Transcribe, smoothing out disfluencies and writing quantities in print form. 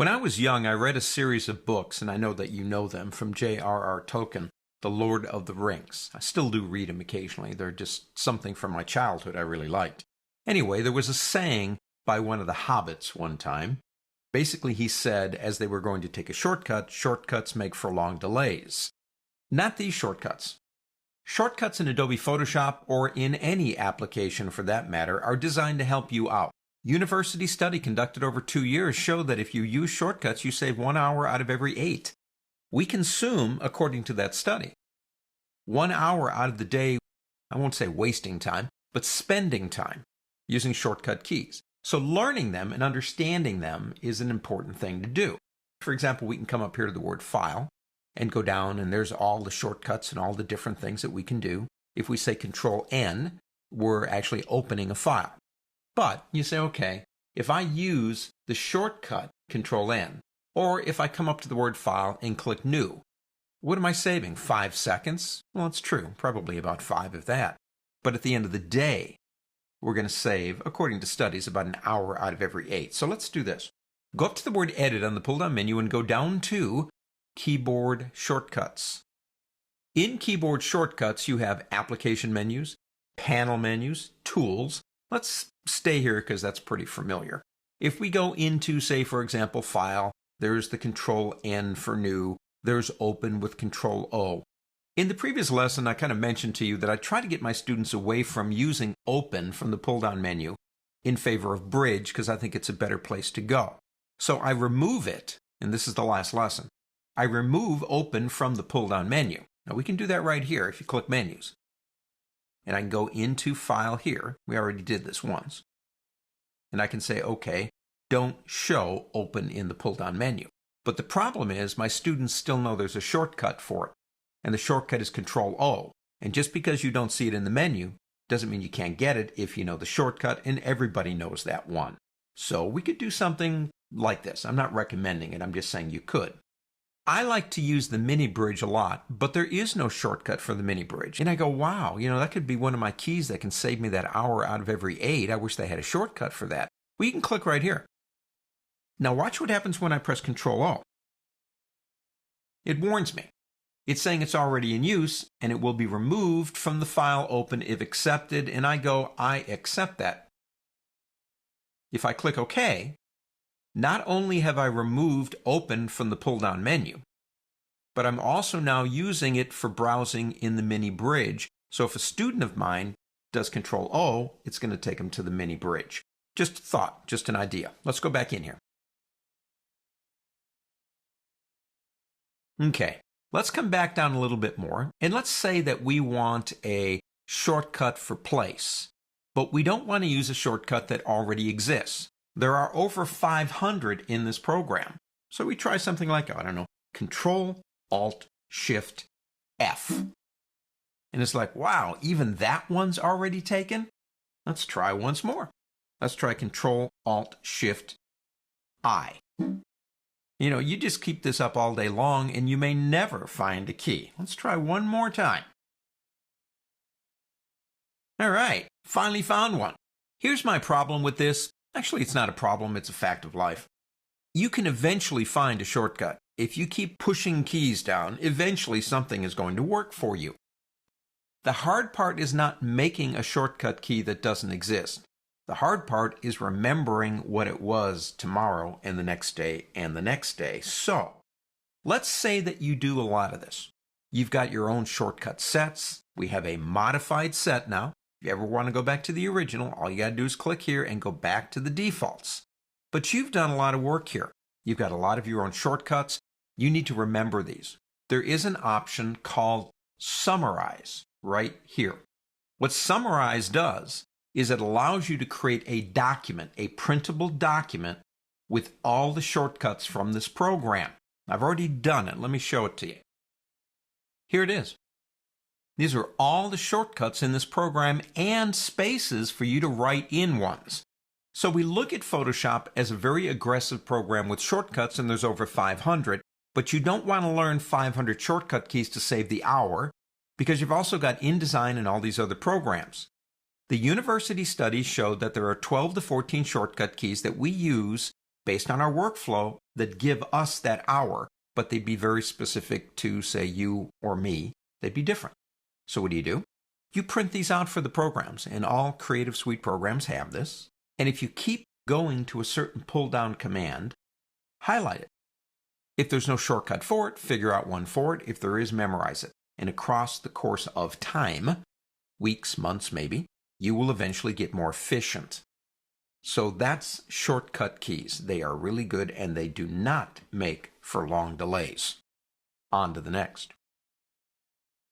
When I was young, I read a series of books, and I know that you know them, from J.R.R. Tolkien, The Lord of the Rings. I still do read them occasionally. They're just something from my childhood I really liked. Anyway, there was a saying by one of the hobbits one time. Basically, he said, as they were going to take a shortcut, shortcuts make for long delays. Not these shortcuts. Shortcuts in Adobe Photoshop, or in any application for that matter, are designed to help you out. University study conducted over 2 years showed that if you use shortcuts, you save 1 hour out of every 8. We consume, according to that study, 1 hour out of the day, I won't say wasting time, but spending time using shortcut keys. So learning them and understanding them is an important thing to do. For example, we can come up here to the word File and go down, and there's all the shortcuts and all the different things that we can do. If we say Control-N, we're actually opening a file. But you say, okay, if I use the shortcut Control-N, or if I come up to the word File and click New, what am I saving? 5 seconds? Well, it's true, probably about 5 of that. But at the end of the day, we're going to save, according to studies, about an hour out of every 8. So let's do this. Go up to the word Edit on the pull-down menu and go down to Keyboard Shortcuts. In Keyboard Shortcuts, you have application menus, panel menus, tools. Let's stay here because that's pretty familiar. If we go into, say, for example, File, there's the Control-N for New. There's Open with Control-O. In the previous lesson, I kind of mentioned to you that I try to get my students away from using Open from the pull-down menu in favor of Bridge because I think it's a better place to go. So I remove it, and this is the last lesson. I remove Open from the pull-down menu. Now we can do that right here if you click Menus. And I can go into File here. We already did this once. And I can say, okay, don't show Open in the pull-down menu. But the problem is my students still know there's a shortcut for it. And the shortcut is Control-O. And just because you don't see it in the menu doesn't mean you can't get it if you know the shortcut, and everybody knows that one. So we could do something like this. I'm not recommending it. I'm just saying you could. I like to use the mini bridge a lot, but there is no shortcut for the mini bridge. And I go, wow, that could be one of my keys that can save me that hour out of every 8. I wish they had a shortcut for that. Well, you can click right here. Now watch what happens when I press Control-O. It warns me. It's saying it's already in use, and it will be removed from the file open if accepted, and I go, I accept that. If I click OK, not only have I removed Open from the pull-down menu, but I'm also now using it for browsing in the mini bridge. So if a student of mine does Control-O, it's going to take them to the mini bridge. Just a thought, just an idea. Let's go back in here. Okay. Let's come back down a little bit more, and let's say that we want a shortcut for place, but we don't want to use a shortcut that already exists. There are over 500 in this program. So we try something like, I don't know, Control-Alt-Shift-F. And it's like, wow, even that one's already taken? Let's try once more. Let's try Control-Alt-Shift-I. You just keep this up all day long and you may never find a key. Let's try one more time. All right, finally found one. Here's my problem with this. Actually, it's not a problem, it's a fact of life. You can eventually find a shortcut. If you keep pushing keys down, eventually something is going to work for you. The hard part is not making a shortcut key that doesn't exist. The hard part is remembering what it was tomorrow and the next day and the next day. So, let's say that you do a lot of this. You've got your own shortcut sets. We have a modified set now. If you ever want to go back to the original, all you got to do is click here and go back to the defaults. But you've done a lot of work here. You've got a lot of your own shortcuts. You need to remember these. There is an option called Summarize right here. What Summarize does is it allows you to create a document, a printable document with all the shortcuts from this program. I've already done it. Let me show it to you. Here it is. These are all the shortcuts in this program and spaces for you to write in ones. So we look at Photoshop as a very aggressive program with shortcuts, and there's over 500, but you don't want to learn 500 shortcut keys to save the hour because you've also got InDesign and all these other programs. The university studies showed that there are 12 to 14 shortcut keys that we use based on our workflow that give us that hour, but they'd be very specific to, say, you or me. They'd be different. So what do? You print these out for the programs, and all Creative Suite programs have this. And if you keep going to a certain pull-down command, highlight it. If there's no shortcut for it, figure out one for it. If there is, memorize it. And across the course of time, weeks, months maybe, you will eventually get more efficient. So that's shortcut keys. They are really good, and they do not make for long delays. On to the next.